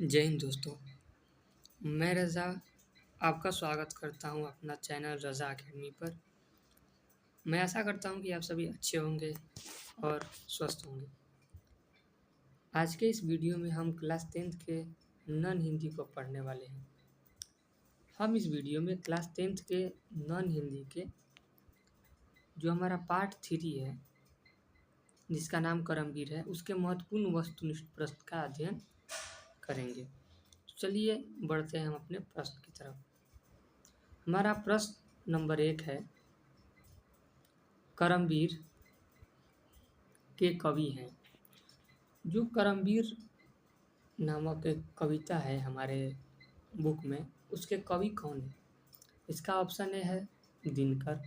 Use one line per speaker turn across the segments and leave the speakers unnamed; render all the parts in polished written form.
जय हिंद दोस्तों। मैं रज़ा आपका स्वागत करता हूं अपना चैनल रज़ा अकेडमी पर। मैं आशा करता हूं कि आप सभी अच्छे होंगे और स्वस्थ होंगे। आज के इस वीडियो में हम क्लास 10th के नॉन हिंदी को पढ़ने वाले हैं। हम इस वीडियो में क्लास 10th के नॉन हिंदी के जो हमारा पार्ट 3 है, जिसका नाम करमवीर है, उसके महत्वपूर्ण वस्तुनिष्ठ प्रश्न का अध्ययन करेंगे। चलिए बढ़ते हैं हम अपने प्रश्न की तरफ। हमारा प्रश्न नंबर 1 है, करमवीर के कवि हैं। जो करमवीर नामक एक कविता है हमारे बुक में, उसके कवि कौन है? इसका ऑप्शन ए है दिनकर,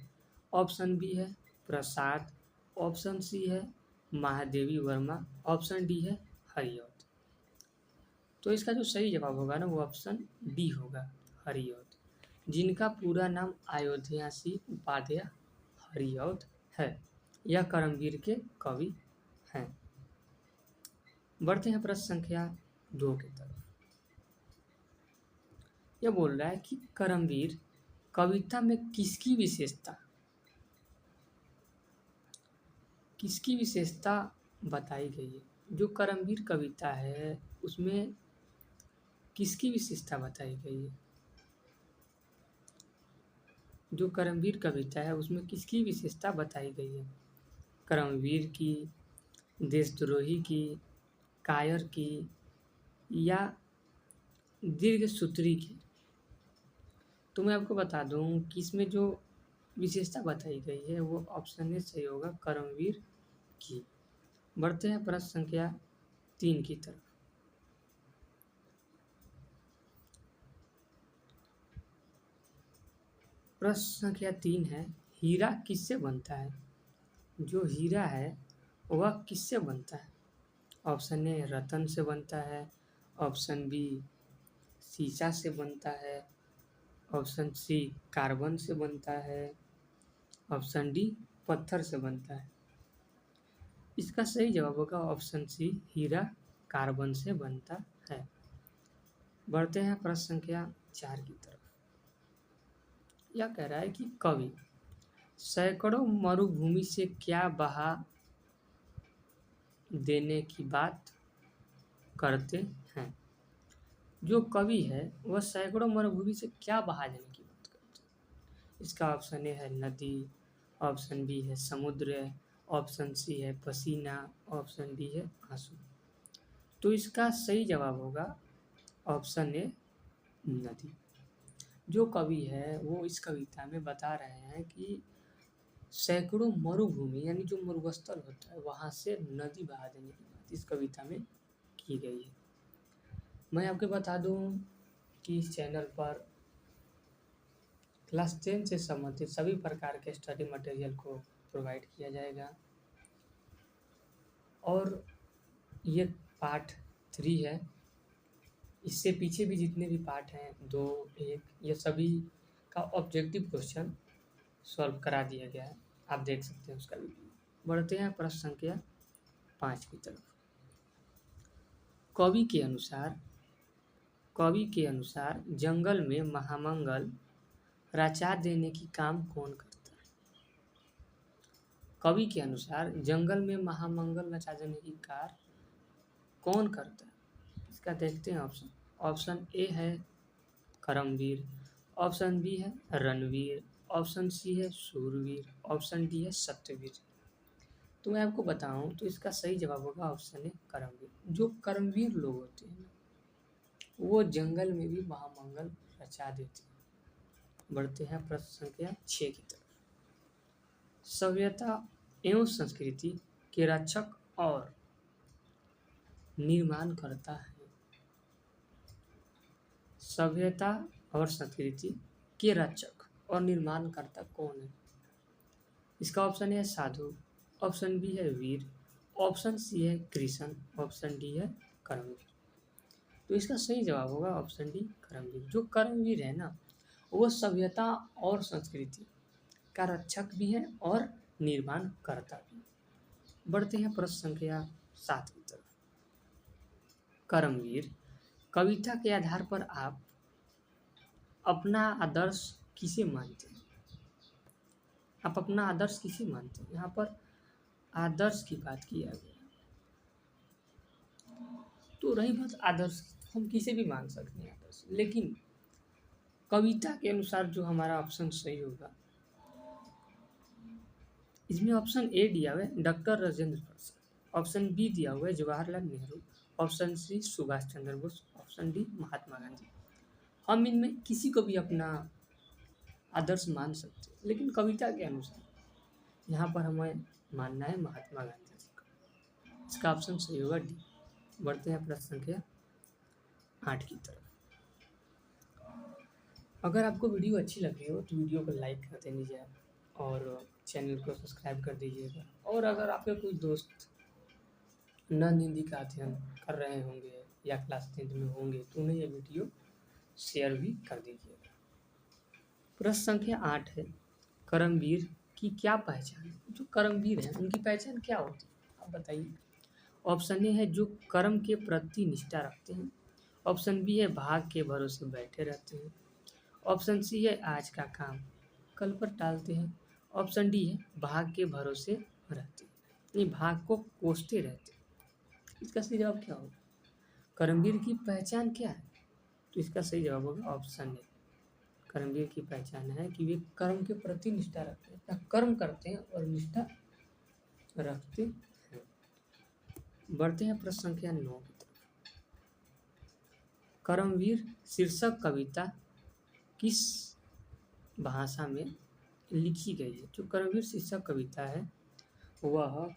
ऑप्शन बी है प्रसाद, ऑप्शन सी है महादेवी वर्मा, ऑप्शन डी है हरिऔध। तो इसका जो सही जवाब होगा ना, वो ऑप्शन डी होगा, हरिऔध, जिनका पूरा नाम अयोध्यासी उपाध्याय हरिऔध है। यह करमवीर के कवि हैं। बढ़ते हैं प्रश्न संख्या 2 की तरफ। यह बोल रहा है कि करमवीर कविता में किसकी विशेषता बताई गई है? जो करमवीर कविता है उसमें किसकी विशेषता बताई गई है? जो करमवीर कविता है उसमें किसकी विशेषता बताई गई है? करमवीर की, देशद्रोही की, कायर की या दीर्घसूत्री की? तो मैं आपको बता दूं कि इसमें जो विशेषता बताई गई है वो ऑप्शन ए सही होगा, करमवीर की। बढ़ते हैं प्रश्न संख्या 3 की तरफ। प्रश्न संख्या 3 है, हीरा किससे बनता है? जो हीरा है वह किससे बनता है? ऑप्शन ए रतन से बनता है, ऑप्शन बी शीशा से बनता है, ऑप्शन सी कार्बन से बनता है, ऑप्शन डी पत्थर से बनता है। इसका सही जवाब होगा ऑप्शन सी, हीरा कार्बन से बनता है। बढ़ते हैं प्रश्न संख्या 4 की तरफ। यह कह रहा है कि कवि सैकड़ों मरुभूमि से क्या बहा देने की बात करते हैं? जो कवि है वह सैकड़ों मरुभूमि से क्या बहा देने की बात करते हैं? इसका ऑप्शन ए है नदी, ऑप्शन बी है समुद्र, ऑप्शन सी है पसीना, ऑप्शन डी है आंसू। तो इसका सही जवाब होगा ऑप्शन ए नदी। जो कवि है वो इस कविता में बता रहे हैं कि सैकड़ों मरुभूमि यानी जो मरुस्थल होता है वहाँ से नदी बहा देने की बात इस कविता में की गई है। मैं आपको बता दूं कि इस चैनल पर क्लास 10 से संबंधित सभी प्रकार के स्टडी मटेरियल को प्रोवाइड किया जाएगा। और ये पार्ट 3 है। इससे पीछे भी जितने भी पार्ट हैं 2, 1, ये सभी का ऑब्जेक्टिव क्वेश्चन सॉल्व करा दिया गया है, आप देख सकते हैं उसका वीडियो। बढ़ते हैं प्रश्न संख्या 5 की तरफ। कवि के अनुसार जंगल में महामंगल रचा देने की काम कौन करता है? कवि के अनुसार जंगल में महामंगल रचा देने की कार्य कौन करता है? इसका देखते हैं ऑप्शन। ऑप्शन ए है करमवीर, ऑप्शन बी है रणवीर, ऑप्शन सी है शूरवीर, ऑप्शन डी है सत्यवीर। तो मैं आपको बताऊं तो इसका सही जवाब होगा ऑप्शन ए करमवीर। जो करमवीर लोग होते हैं वो जंगल में भी महामंगल रचा देते हैं। बढ़ते हैं प्रश्न संख्या 6 की तरफ। सभ्यता एवं संस्कृति के रक्षक और निर्माणकर्ता है। सभ्यता और संस्कृति के रक्षक और निर्माणकर्ता कौन है? इसका ऑप्शन है साधु, ऑप्शन बी है वीर, ऑप्शन सी है कृष्ण, ऑप्शन डी है कर्मवीर। तो इसका सही जवाब होगा ऑप्शन डी कर्मवीर। जो कर्मवीर है ना, वो सभ्यता और संस्कृति का रक्षक भी है और निर्माण करता भी। बढ़ते हैं प्रश्न संख्या 7 की तरफ। कर्मवीर कविता के आधार पर आप अपना आदर्श किसे मानते हैं? आप अपना आदर्श किसे मानते हैं? यहाँ पर आदर्श की बात किया गया। तो रही बात आदर्श, हम किसे भी मान सकते हैं आदर्श, लेकिन कविता के अनुसार जो हमारा ऑप्शन सही होगा, इसमें ऑप्शन ए दिया हुआ है doctor Rajendra Prasad, option B दिया हुआ है Jawaharlal Nehru, option C Subhash Chandra Bose, option D Mahatma Gandhi. हम इनमें किसी को भी अपना आदर्श मान सकते हैं, लेकिन कविता के अनुसार यहाँ पर हमें मानना है महात्मा गांधी जी का। इसका ऑप्शन सही होगा डी। बढ़ते हैं प्रश्न संख्या 8 की तरफ। अगर आपको वीडियो अच्छी लगी हो तो वीडियो को लाइक कर दीजिए और चैनल को सब्सक्राइब कर दीजिएगा। और अगर आपके कोई दोस्त नन हिंदी का अध्ययन कर रहे होंगे या क्लास 10th में होंगे तो उन्हें ये वीडियो शेयर भी कर दीजिएगा। प्रश्न संख्या 8 है, कर्मवीर की क्या पहचान है? जो कर्मवीर हैं उनकी पहचान क्या होती है, आप बताइए। ऑप्शन ए है जो कर्म के प्रति निष्ठा रखते हैं, ऑप्शन बी है भाग के भरोसे बैठे रहते हैं, ऑप्शन सी है आज का काम कल पर टालते हैं, ऑप्शन डी है भाग के भरोसे रहते हैं, ये भाग को कोसते रहते हैं। इसका सही जवाब क्या होगा? कर्मवीर की पहचान क्या है? तो इसका सही जवाब होगा ऑप्शन ए। कर्मवीर की पहचान है कि वे कर्म के प्रति निष्ठा रखते हैं, या कर्म करते हैं और निष्ठा रखते हैं। बढ़ते हैं प्रश्न संख्या 9 की तरफ। कर्मवीर शीर्षक कविता किस भाषा में लिखी गई है? जो कर्मवीर शीर्षक कविता है वह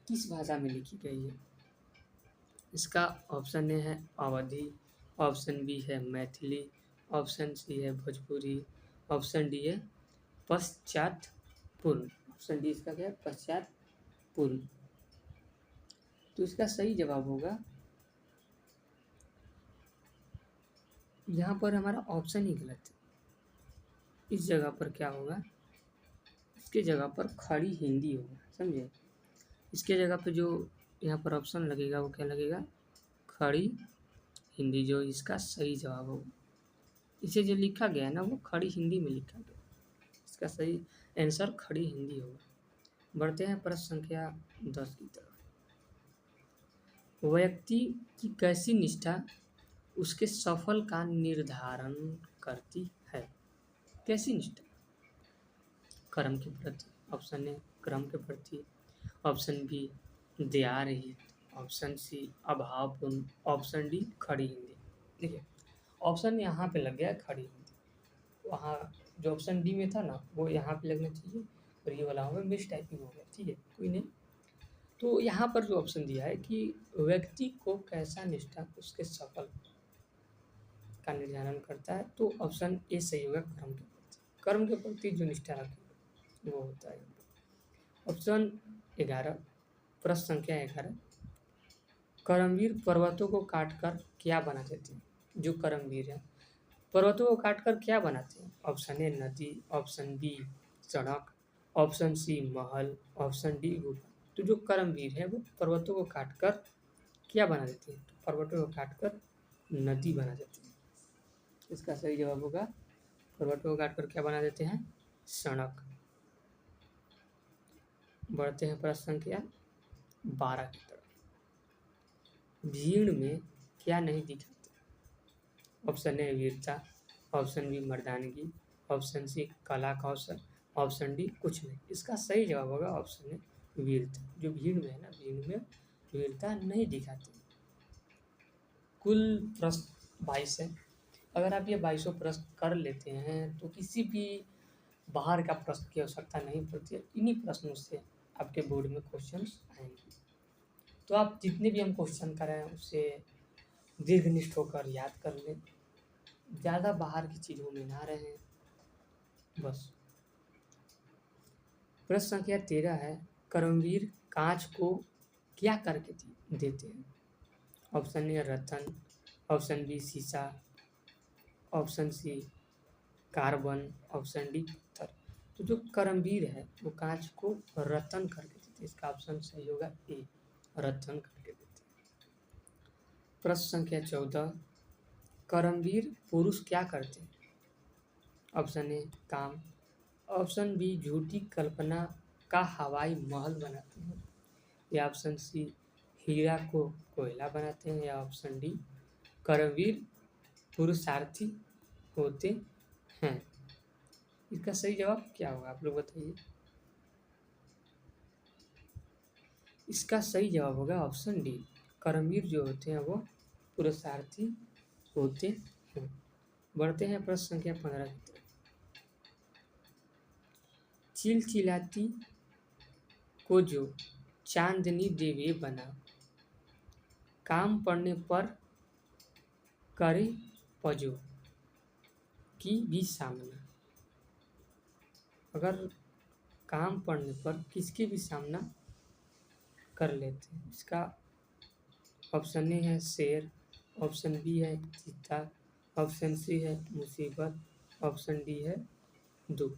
किस भाषा में लिखी गई है? इसका ऑप्शन ए है अवधी, ऑप्शन बी है मैथिली, ऑप्शन सी है भोजपुरी, ऑप्शन डी है पश्चात पूर्व। ऑप्शन डी इसका क्या है? पश्चात पूर्व। तो इसका सही जवाब होगा, यहाँ पर हमारा ऑप्शन ही गलत है। इस जगह पर क्या होगा? इसके जगह पर खड़ी हिंदी होगा, समझे? इसके जगह पे जो यहाँ पर ऑप्शन लगेगा वो क्या लगेगा? खड़ी हिंदी, जो इसका सही जवाब होगा। इसे जो लिखा गया है ना वो खड़ी हिंदी में लिखा गया, इसका सही आंसर खड़ी हिंदी होगा। बढ़ते हैं प्रश्न संख्या 10 की तरफ। व्यक्ति की कैसी निष्ठा उसके सफल का निर्धारण करती है? कैसी निष्ठा? कर्म के प्रति, ऑप्शन ए कर्म के प्रति, ऑप्शन बी दया रहित, ऑप्शन सी अभावपूर्ण, ऑप्शन डी खड़ी हिंदी। देखिए ऑप्शन यहाँ पे लग गया खड़ी हिंदी, वहाँ जो ऑप्शन डी में था ना वो यहाँ पे लगना चाहिए और ये वाला हमें मिस टाइपिंग हो गया, ठीक है कोई नहीं। तो यहाँ पर जो ऑप्शन दिया है कि व्यक्ति को कैसा निष्ठा उसके सफल का निर्धारण करता है, तो ऑप्शन ए सही होगा कर्म के प्रति। कर्म के प्रति जो निष्ठा रखेगा वो होता है। ऑप्शन 11, प्रश्न संख्या 11, कर्मवीर पर्वतों को काटकर क्या बना देते हैं? जो कर्मवीर है पर्वतों को काटकर क्या बनाते हैं? ऑप्शन ए नदी, ऑप्शन बी सड़क, ऑप्शन सी महल, ऑप्शन डी गुफा। तो जो कर्मवीर है वो पर्वतों को काटकर क्या बना देते हैं? तो पर्वतों को काटकर नदी बना देते हैं। इसका सही जवाब होगा पर्वतों को काटकर क्या बना देते हैं? सड़क। बढ़ते हैं प्रश्न संख्या 12 की तरफ। भीड़ में क्या नहीं दिखाते? ऑप्शन ए वीरता, ऑप्शन बी मर्दानगी, ऑप्शन सी कला कौशल, ऑप्शन डी कुछ नहीं। इसका सही जवाब होगा ऑप्शन ए वीरता। जो भीड़ में है ना, भीड़ में वीरता नहीं दिखाते। कुल प्रश्न 22 है। अगर आप ये 22 प्रश्न कर लेते हैं तो किसी भी बाहर का प्रश्न की आवश्यकता नहीं पड़ती है। इन्हीं प्रश्नों से आपके बोर्ड में क्वेश्चंस आएंगे। तो आप जितने भी हम क्वेश्चन करें उससे दीर्घनिष्ठ होकर याद कर लें, ज़्यादा बाहर की चीज़ों में ना रहें बस। प्रश्न संख्या 13 है, कर्मवीर कांच को क्या करके देते हैं? ऑप्शन ए रतन, ऑप्शन बी शीशा, option C carbon, option D पत्थर। तो जो कर्मवीर है वो कांच को रतन करके देते हैं। इसका ऑप्शन सही होगा ए, रतन करके देते हैं। प्रश्न संख्या 14, कर्मवीर पुरुष क्या करते हैं? ऑप्शन ए काम, ऑप्शन बी झूठी कल्पना का हवाई महल बनाते हैं, या ऑप्शन सी हीरा को कोयला बनाते हैं, या ऑप्शन डी कर्मवीर पुरुषार्थी होते हैं। इसका सही जवाब क्या होगा आप लोग बताइए। इसका सही जवाब होगा ऑप्शन डी, कर्मवीर जो होते हैं वो पुरुषार्थी होते हैं। बढ़ते हैं प्रश्न संख्या 15 की तरफ। चिलचिलाती को जो चांदनी देवी बना, काम पड़ने पर करे पजो की भी सामना। अगर काम पड़ने पर किसके भी सामना कर लेते हैं? इसका ऑप्शन ए है शेर, ऑप्शन बी है चीता, ऑप्शन सी है मुसीबत, ऑप्शन डी है दुख।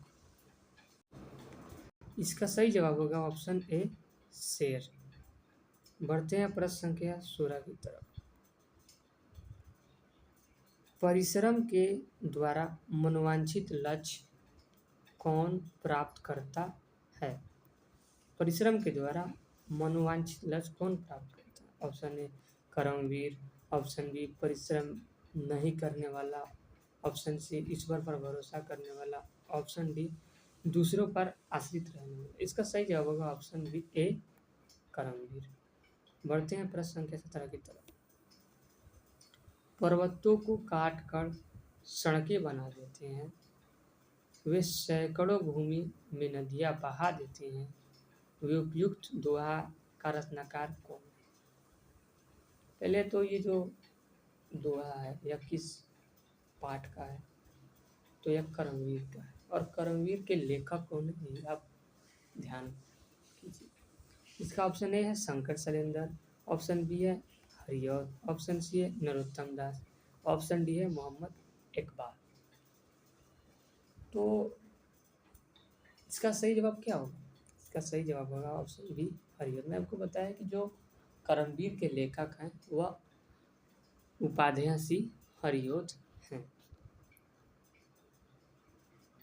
इसका सही जवाब होगा ऑप्शन ए शेर। बढ़ते हैं प्रश्न संख्या 16 की तरफ। परिश्रम के द्वारा मनोवांछित लक्ष्य कौन प्राप्त करता है? परिश्रम के द्वारा मनोवांछित लक्ष्य कौन प्राप्त करता है? ऑप्शन ए कर्मवीर, ऑप्शन बी परिश्रम नहीं करने वाला, ऑप्शन सी ईश्वर पर भरोसा करने वाला, ऑप्शन डी दूसरों पर आश्रित रहने वाला। इसका सही जवाब होगा ऑप्शन बी ए कर्मवीर। बढ़ते हैं प्रश्न संख्या 17 की तरफ। पर्वतों को काट कर सड़कें बना देते हैं, वे सैकड़ों भूमि में नदियाँ बहा देते हैं, वे उपयुक्त दोहा का रचनाकार कौन है? पहले तो ये जो दोहा है यह किस पाठ का है? तो यह कर्मवीर का है, और कर्मवीर के लेखक कौन है ये आप ध्यान कीजिए। इसका ऑप्शन ए है शंकर शैलेंद्र, ऑप्शन बी है हरिऔध, ऑप्शन सी है नरोत्तम दास, ऑप्शन डी है मोहम्मद इकबाल। तो इसका सही जवाब क्या होगा? इसका सही जवाब होगा ऑप्शन बी हरिऔध। मैं आपको बताया कि जो कर्मवीर के लेखक हैं वह उपाध्याय सिंह हरिऔध हैं।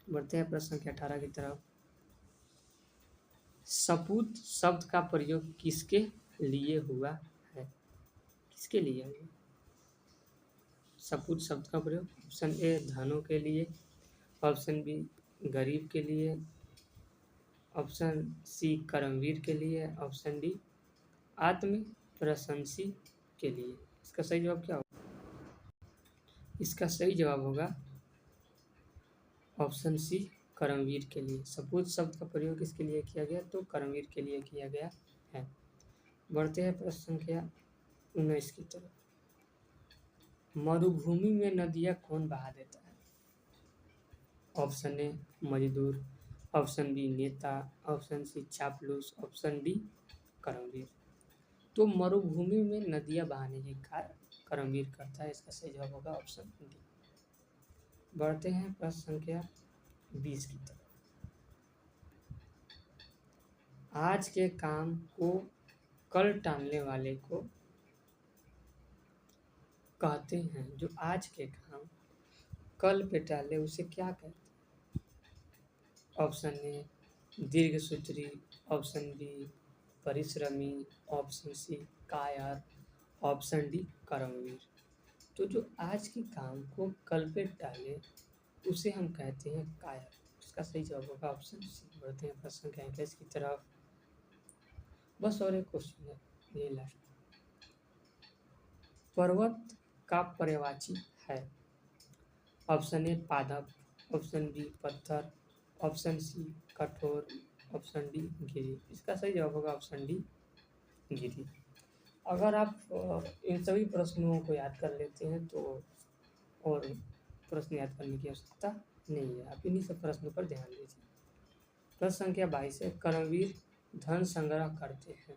बढ़ते हैं प्रश्न संख्या 18 की तरफ। सपूत शब्द का प्रयोग किसके लिए हुआ है? किसके लिए हुआ? सपूत शब्द का प्रयोग ऑप्शन ए धनों के लिए, ऑप्शन बी गरीब के लिए, ऑप्शन सी कर्मवीर के लिए, ऑप्शन डी आत्म प्रशंसी के लिए। इसका सही जवाब क्या होगा? इसका सही जवाब होगा ऑप्शन सी कर्मवीर के लिए। सपूत शब्द का प्रयोग किसके लिए किया गया? तो कर्मवीर के लिए किया गया है। बढ़ते हैं प्रश्न संख्या 19 की तरफ। मरुभूमि में नदियाँ कौन बहा देता है? ऑप्शन ए मजदूर, ऑप्शन बी नेता, ऑप्शन सी चापलूस, ऑप्शन डी कर्मवीर। तो मरुभूमि में नदियाँ बहाने के कार्य कर्मवीर करता है। इसका सही जवाब होगा ऑप्शन डी। बढ़ते हैं प्रश्न संख्या 20 की तरफ। आज के काम को कल टालने वाले को कहते हैं, जो आज के काम कल पे टाले उसे क्या कहते हैं? ऑप्शन ए दीर्घसूत्री, ऑप्शन बी परिश्रमी, ऑप्शन सी कायर, ऑप्शन डी कर्मवीर। तो जो आज के काम को कल पे टाले उसे हम कहते हैं कायर। इसका सही जवाब होगा ऑप्शन सी। बढ़ते हैं प्रश्न संख्या 21 की तरफ। बस और एक क्वेश्चन है, ये लास्ट। पर्वत का पर्यायवाची है? ऑप्शन ए पादप, ऑप्शन बी पत्थर, ऑप्शन सी कठोर, ऑप्शन डी गिरी। इसका सही जवाब होगा ऑप्शन डी गिरी। अगर आप इन सभी प्रश्नों को याद कर लेते हैं तो और प्रश्न याद करने की आवश्यकता नहीं है, आप इन्हीं सब प्रश्नों पर ध्यान दीजिए। प्रश्न संख्या 22 है, कर्मवीर धन संग्रह करते हैं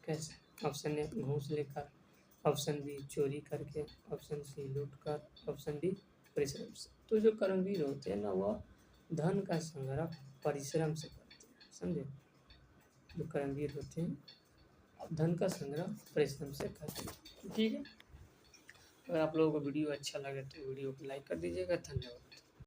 कैसे? ऑप्शन ए घूस लेकर, ऑप्शन बी चोरी करके, ऑप्शन सी लूट कर, ऑप्शन डी परिश्रम से। तो जो कर्मवीर होते हैं ना वह धन का संग्रह परिश्रम से करते हैं, समझे? जो कर्मवीर होते हैं धन का संग्रह परिश्रम से करते हैं, ठीक है। अगर आप लोगों को वीडियो अच्छा लगे तो वीडियो को लाइक कर दीजिएगा। धन्यवाद।